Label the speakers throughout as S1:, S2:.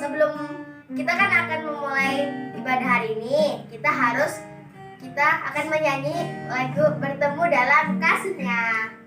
S1: sebelum kita kan akan memulai ibadah hari ini, kita akan menyanyi lagu Bertemu Dalam Kasih-Nya.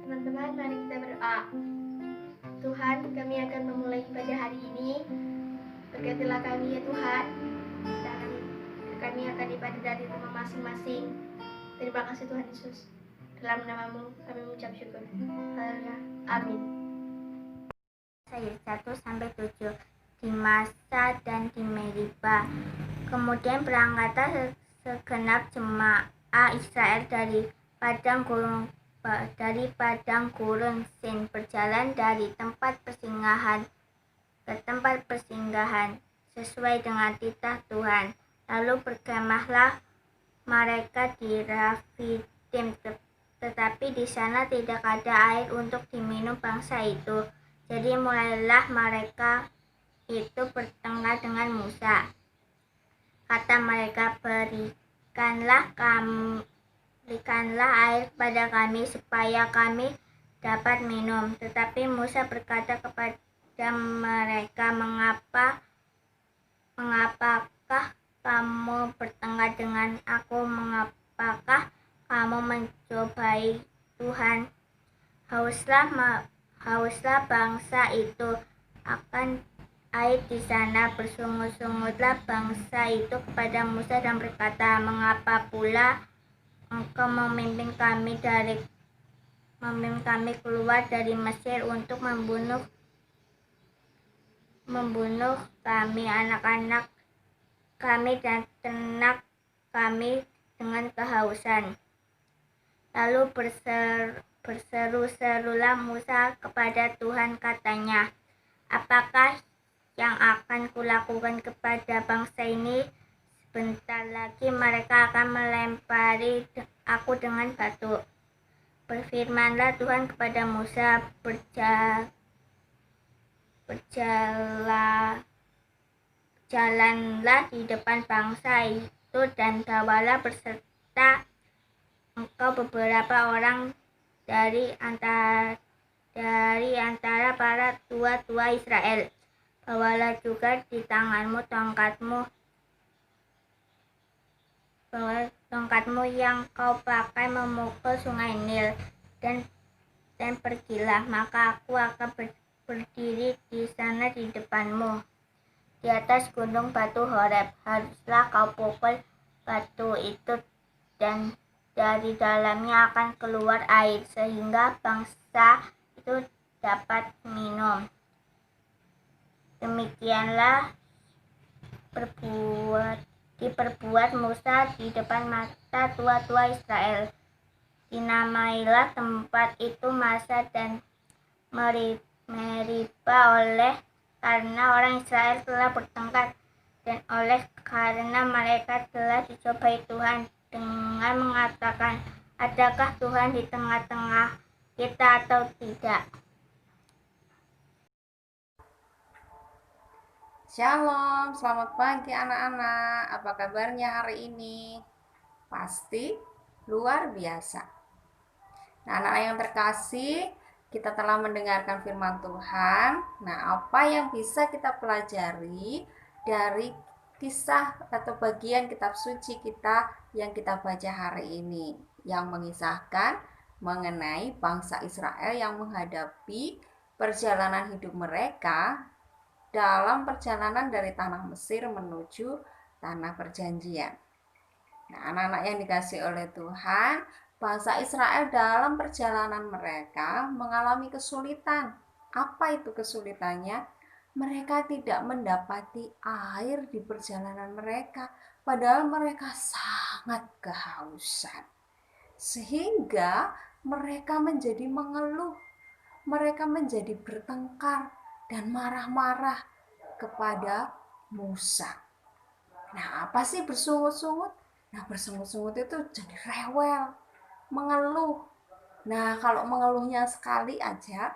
S1: Teman-teman, mari kita berdoa. Tuhan, kami akan memulai ibadah hari ini. Berkatilah kami ya Tuhan, dan kami akan ibadah dari rumah masing-masing. Terima kasih Tuhan Yesus. Dalam namamu kami mengucap syukur. Haleluya. Amin.
S2: Ayat 1-7 di Masa dan di Meriba. Kemudian berangkatlah segenap jemaah Israel dari padang gurun Sin, berjalan dari tempat persinggahan ke tempat persinggahan sesuai dengan titah Tuhan. Lalu berkemahlah mereka di Rafidim, tetapi di sana tidak ada air untuk diminum bangsa itu. Jadi mulailah mereka itu bertengkar dengan Musa. Kata mereka, berikanlah air kepada kami supaya kami dapat minum. Tetapi Musa berkata kepada mereka, mengapakah kamu bertengkar dengan aku? Mengapakah kamu mencobai Tuhan? Hauslah bangsa itu akan air di sana. Bersungut-sungutlah bangsa itu kepada Musa dan berkata, mengapa pula engkau memimpin kami keluar dari Mesir untuk membunuh kami, anak-anak kami dan ternak kami dengan kehausan. Lalu berseru-serulah Musa kepada Tuhan, katanya, apakah yang akan kulakukan kepada bangsa ini? Sebentar lagi mereka akan melempari aku dengan batu. Berfirmanlah Tuhan kepada Musa, berjalanlah di depan bangsa itu dan bawalah beserta engkau beberapa orang dari antara para tua-tua Israel. Bawalah juga di tanganmu tongkatmu yang kau pakai memukul sungai Nil, dan pergilah, maka aku akan berdiri di sana di depanmu, di atas gunung batu Horeb. Haruslah kau pukul batu itu, dan dari dalamnya akan keluar air, sehingga bangsa itu dapat minum. Demikianlah diperbuat Musa di depan mata tua-tua Israel. Dinamailah tempat itu Masa dan Meriba karena orang Israel telah bertengkar, dan karena mereka telah dicobai Tuhan dengan mengatakan, adakah Tuhan di tengah-tengah kita atau tidak?
S3: Shalom, selamat pagi anak-anak. Apa kabarnya hari ini? Pasti luar biasa. Nah, anak-anak yang terkasih, kita telah mendengarkan firman Tuhan. Nah, apa yang bisa kita pelajari dari kisah atau bagian kitab suci kita yang kita baca hari ini, yang mengisahkan mengenai bangsa Israel yang menghadapi perjalanan hidup mereka dalam perjalanan dari tanah Mesir menuju tanah perjanjian. Nah, anak-anak yang dikasih oleh Tuhan, bangsa Israel dalam perjalanan mereka mengalami kesulitan. Apa itu kesulitannya? Mereka tidak mendapati air di perjalanan mereka, padahal mereka sangat kehausan. Sehingga mereka menjadi mengeluh, mereka menjadi bertengkar dan marah-marah kepada Musa. Nah, apa sih bersungut-sungut? Nah, bersungut-sungut itu jadi rewel, mengeluh. Nah, kalau mengeluhnya sekali aja,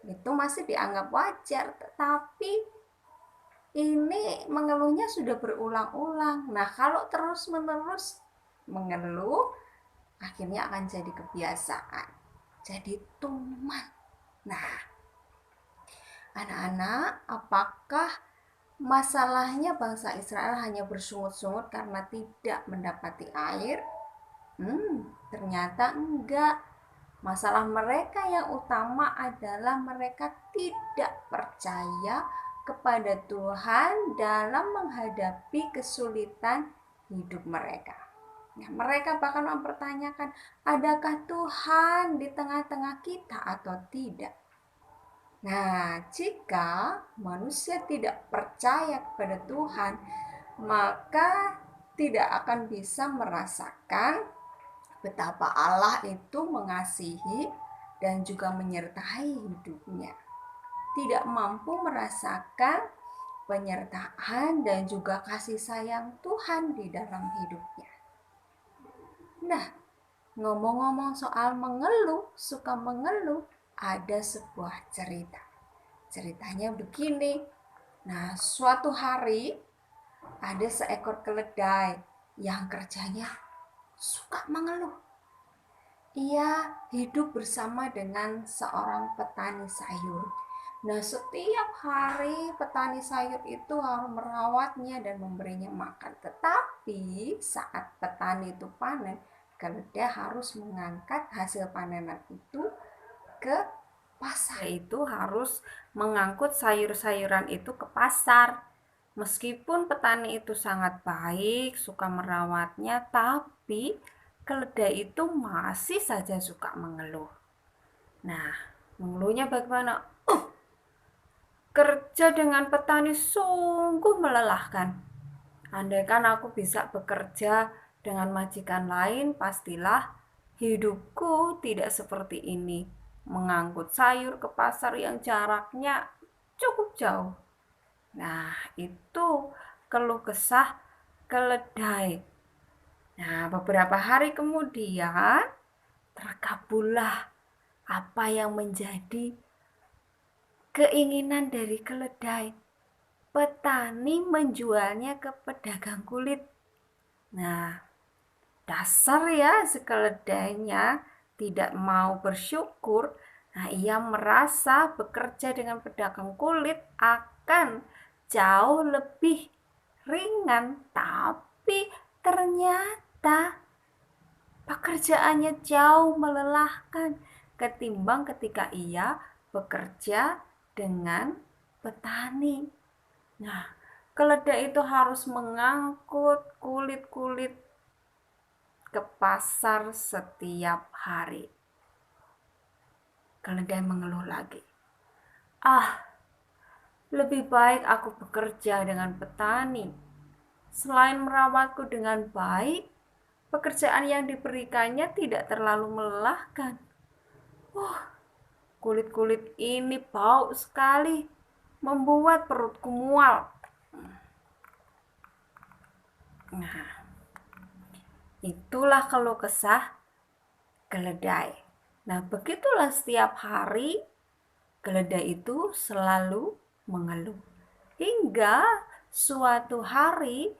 S3: itu masih dianggap wajar. Tetapi ini mengeluhnya sudah berulang-ulang. Nah, kalau terus-menerus mengeluh, akhirnya akan jadi kebiasaan. Jadi tuman. Nah, anak-anak, apakah masalahnya bangsa Israel hanya bersungut-sungut karena tidak mendapati air? Ternyata enggak. Masalah mereka yang utama adalah mereka tidak percaya kepada Tuhan dalam menghadapi kesulitan hidup mereka. Nah, mereka bahkan mempertanyakan, adakah Tuhan di tengah-tengah kita atau tidak? Nah, jika manusia tidak percaya kepada Tuhan, maka tidak akan bisa merasakan betapa Allah itu mengasihi dan juga menyertai hidupnya. Tidak mampu merasakan penyertaan dan juga kasih sayang Tuhan di dalam hidupnya. Nah, ngomong-ngomong soal mengeluh, suka mengeluh, ada sebuah cerita. Ceritanya begini. Nah, suatu hari ada seekor keledai yang kerjanya suka mengeluh. Ia hidup bersama dengan seorang petani sayur. Nah, setiap hari petani sayur itu harus merawatnya dan memberinya makan. Tetapi saat petani itu panen, keledai harus mengangkat hasil panenan itu ke pasar. Itu harus mengangkut sayur-sayuran itu ke pasar. Meskipun petani itu sangat baik, suka merawatnya, tapi keledai itu masih saja suka mengeluh. Nah, mengeluhnya bagaimana? Kerja dengan petani sungguh melelahkan. Andaikan aku bisa bekerja dengan majikan lain, pastilah hidupku tidak seperti ini. Mengangkut sayur ke pasar yang jaraknya cukup jauh. Nah, itu keluh kesah keledai. Nah, beberapa hari kemudian terkabullah apa yang menjadi keinginan dari keledai. Petani menjualnya ke pedagang kulit. Nah, dasar ya si keledainya tidak mau bersyukur. Nah, ia merasa bekerja dengan pedagang kulit akan jauh lebih ringan, tapi ternyata pekerjaannya jauh melelahkan ketimbang ketika ia bekerja dengan petani. Nah, keledai itu harus mengangkut kulit-kulit ke pasar setiap hari. Keledai mengeluh lagi. Lebih baik aku bekerja dengan petani. Selain merawatku dengan baik, pekerjaan yang diberikannya tidak terlalu melelahkan. Kulit-kulit ini bau sekali, membuat perutku mual. Nah, itulah keluh kesah keledai. Nah, begitulah setiap hari keledai itu selalu mengeluh. Hingga suatu hari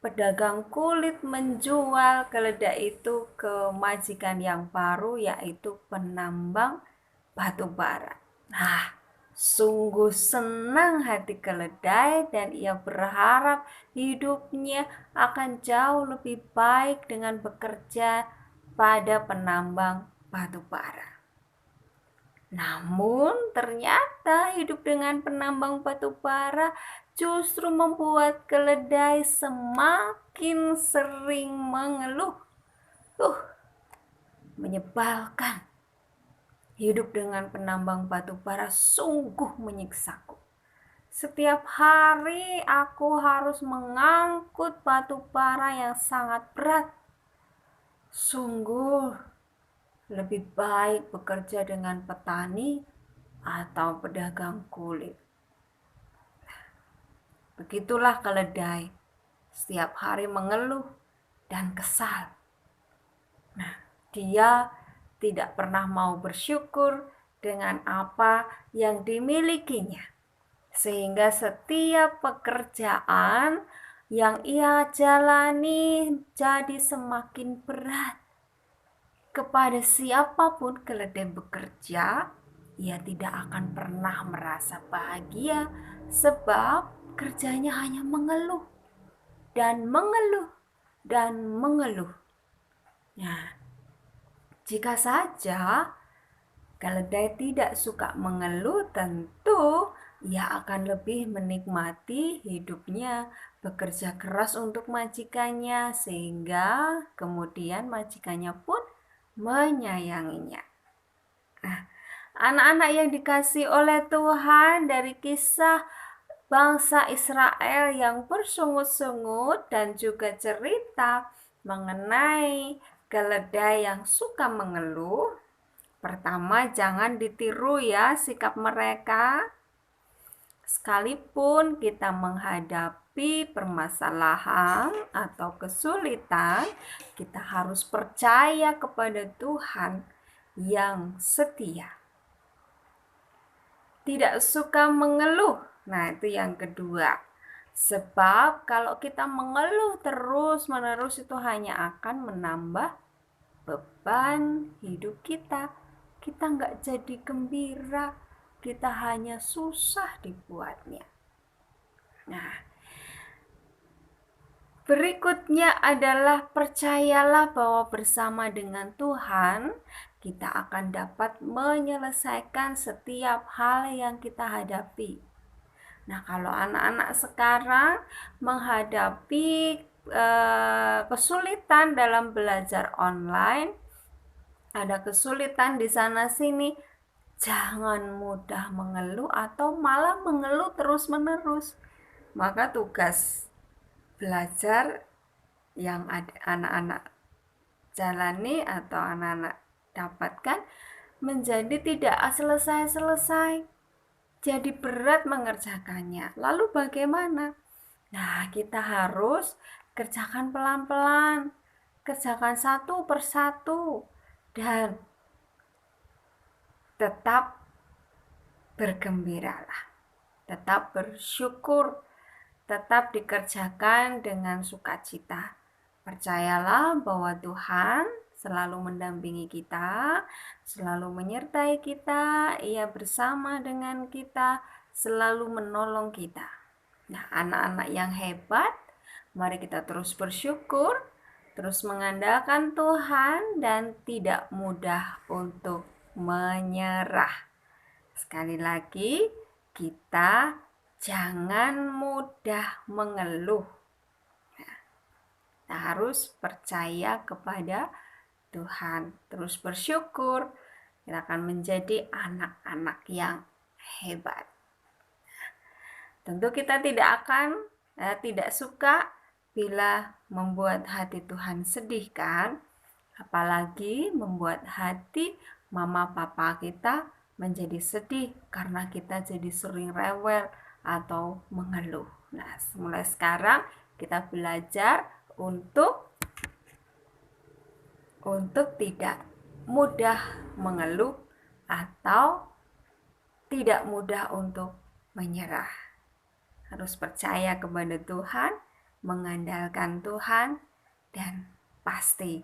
S3: pedagang kulit menjual keledai itu ke majikan yang baru, yaitu penambang batu bara. Nah, sungguh senang hati keledai dan ia berharap hidupnya akan jauh lebih baik dengan bekerja pada penambang batu bara. Namun ternyata hidup dengan penambang batu bara justru membuat keledai semakin sering mengeluh. Menyebalkan. Hidup dengan penambang batu bara sungguh menyiksaku. Setiap hari aku harus mengangkut batu bara yang sangat berat. Sungguh lebih baik bekerja dengan petani atau pedagang kulit. Begitulah keledai, setiap hari mengeluh dan kesal. Nah, dia tidak pernah mau bersyukur dengan apa yang dimilikinya. Sehingga setiap pekerjaan yang ia jalani jadi semakin berat. Kepada siapapun keledai bekerja, ia tidak akan pernah merasa bahagia sebab kerjanya hanya mengeluh dan mengeluh dan mengeluh. Nah, jika saja keledai tidak suka mengeluh, tentu ia akan lebih menikmati hidupnya, bekerja keras untuk majikannya, sehingga kemudian majikannya pun menyayanginya. Nah, anak-anak yang dikasih oleh Tuhan, dari kisah bangsa Israel yang bersungut-sungut dan juga cerita mengenai keledai yang suka mengeluh. Pertama, jangan ditiru ya sikap mereka. Sekalipun kita menghadapi permasalahan atau kesulitan, kita harus percaya kepada Tuhan yang setia. Tidak suka mengeluh. Nah, itu yang kedua. Sebab kalau kita mengeluh terus-menerus, itu hanya akan menambah beban hidup kita. Kita nggak jadi gembira, kita hanya susah dibuatnya. Nah, berikutnya adalah percayalah bahwa bersama dengan Tuhan kita akan dapat menyelesaikan setiap hal yang kita hadapi. Nah, kalau anak-anak sekarang menghadapi kesulitan dalam belajar online, ada kesulitan di sana sini, jangan mudah mengeluh atau malah mengeluh terus-menerus. Maka tugas belajar yang anak-anak jalani atau anak-anak dapatkan menjadi tidak selesai-selesai. Jadi berat mengerjakannya. Lalu bagaimana? Nah, kita harus kerjakan pelan-pelan. Kerjakan satu persatu. Dan tetap bergembiralah, tetap bersyukur, tetap dikerjakan dengan sukacita. Percayalah bahwa Tuhan selalu mendampingi kita, selalu menyertai kita, Ia bersama dengan kita, selalu menolong kita. Nah, anak-anak yang hebat, mari kita terus bersyukur, terus mengandalkan Tuhan dan tidak mudah untuk menyerah. Sekali lagi, kita jangan mudah mengeluh. Kita harus percaya kepada Tuhan, terus bersyukur, kita akan menjadi anak-anak yang hebat. Tentu kita tidak suka bila membuat hati Tuhan sedih, kan? Apalagi membuat hati mama papa kita menjadi sedih karena kita jadi sering rewel atau mengeluh. Nah, mulai sekarang kita belajar untuk tidak mudah mengeluh atau tidak mudah untuk menyerah. Harus percaya kepada Tuhan mengandalkan Tuhan, dan pasti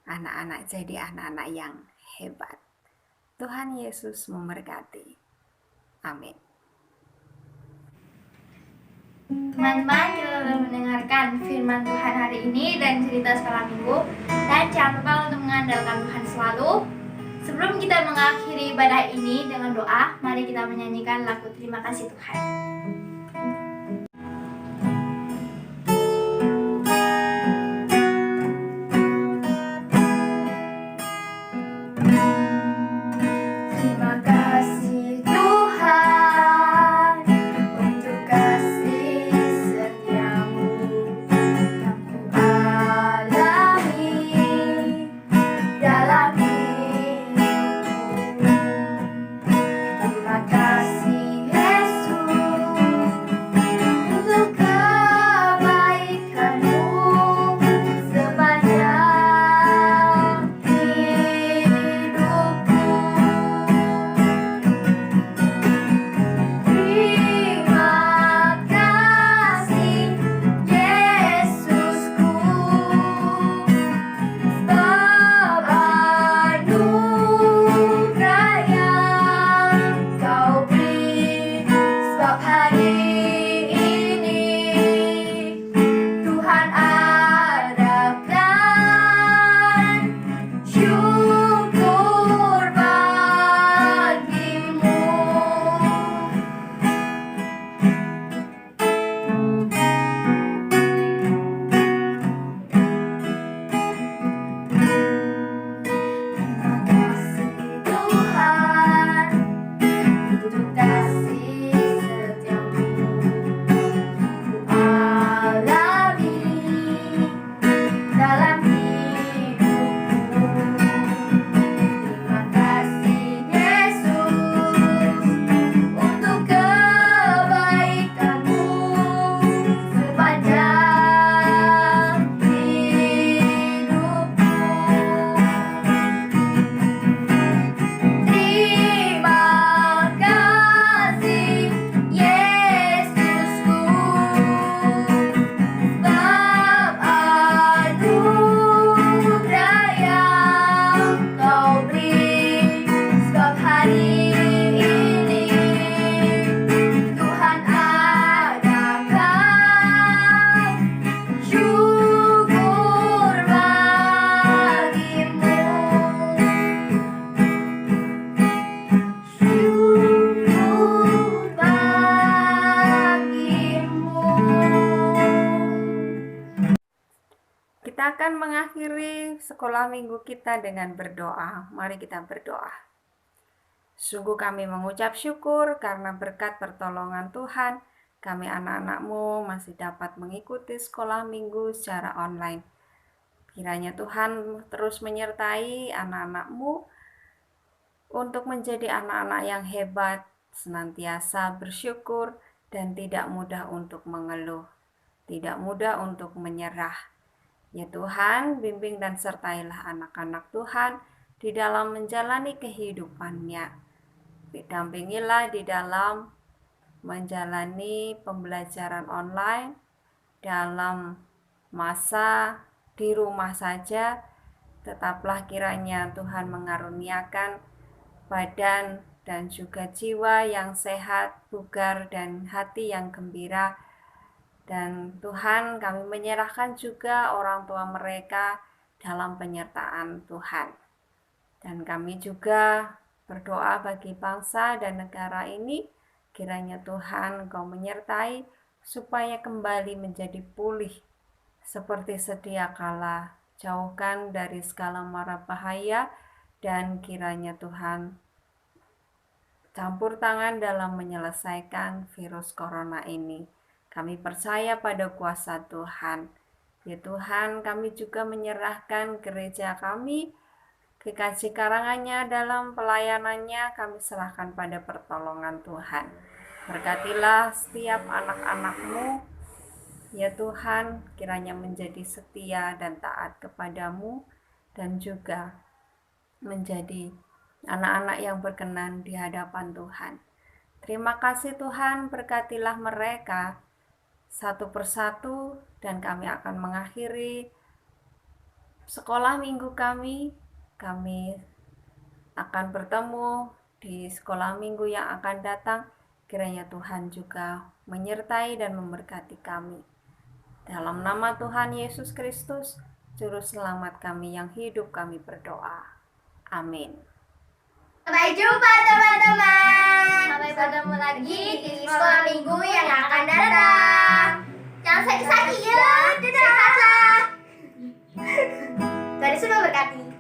S3: anak-anak jadi anak-anak yang hebat. Tuhan Yesus memberkati. Amin.
S1: Teman-teman, kita telah mendengarkan firman Tuhan hari ini dan cerita sekolah minggu. Dan jangan lupa untuk mengandalkan Tuhan selalu. Sebelum kita mengakhiri ibadah ini dengan doa, mari kita menyanyikan lagu Terima Kasih Tuhan. Terima kasih Tuhan untuk kasih setiamu yang ku alami dalam hidupku. Terima kasih Yesus untuk kebaikanmu sepanjang hidupku. Terima kasih Yesusku, sebab anugerah yang Kau beri, sebab hari ini Tuhan adakan syukur bagimu. Terima kasih Tuhan untuk kasih setiamu ku alami dalam hidupku. Terima kasih Yesus untuk kebaikanmu sepanjang hidupku. Terima kasih Yesusku, sebab anugerah yang Kau beri, sebab hari ini Tuhan adakan syukur bagimu. Syukur bagimu.
S3: Kita akan mengakhiri sekolah minggu kita dengan berdoa. Mari kita berdoa. Sungguh kami mengucap syukur karena berkat pertolongan Tuhan, kami anak-anak-Mu masih dapat mengikuti sekolah minggu secara online. Kiranya Tuhan terus menyertai anak-anak-Mu untuk menjadi anak-anak yang hebat, senantiasa bersyukur, dan tidak mudah untuk mengeluh, tidak mudah untuk menyerah. Ya Tuhan, bimbing dan sertailah anak-anak Tuhan di dalam menjalani kehidupannya. Dampingilah di dalam menjalani pembelajaran online dalam masa di rumah saja. Tetaplah kiranya Tuhan mengaruniakan badan dan juga jiwa yang sehat, bugar, dan hati yang gembira. Dan Tuhan, kami menyerahkan juga orang tua mereka dalam penyertaan Tuhan. Dan kami juga berdoa bagi bangsa dan negara ini, kiranya Tuhan Engkau menyertai supaya kembali menjadi pulih seperti sedia kala, jauhkan dari segala mara bahaya, dan kiranya Tuhan campur tangan dalam menyelesaikan virus corona ini. Kami percaya pada kuasa Tuhan. Ya Tuhan, kami juga menyerahkan gereja kami, GKJ Karanganyar dalam pelayanannya, kami serahkan pada pertolongan Tuhan. Berkatilah setiap anak-anak-Mu, ya Tuhan, kiranya menjadi setia dan taat kepadamu, dan juga menjadi anak-anak yang berkenan di hadapan Tuhan. Terima kasih Tuhan, berkatilah mereka satu persatu dan kami akan mengakhiri sekolah minggu kami. Kami akan bertemu di sekolah minggu yang akan datang. Kiranya Tuhan juga menyertai dan memberkati kami. Dalam nama Tuhan Yesus Kristus, Juru Selamat kami yang hidup, kami berdoa. Amin.
S1: Sampai jumpa teman-teman. Sampai bertemu lagi di sekolah minggu yang akan datang. Jangan sakit-sakit ya. Dadah. Tuhan Yesus memberkati.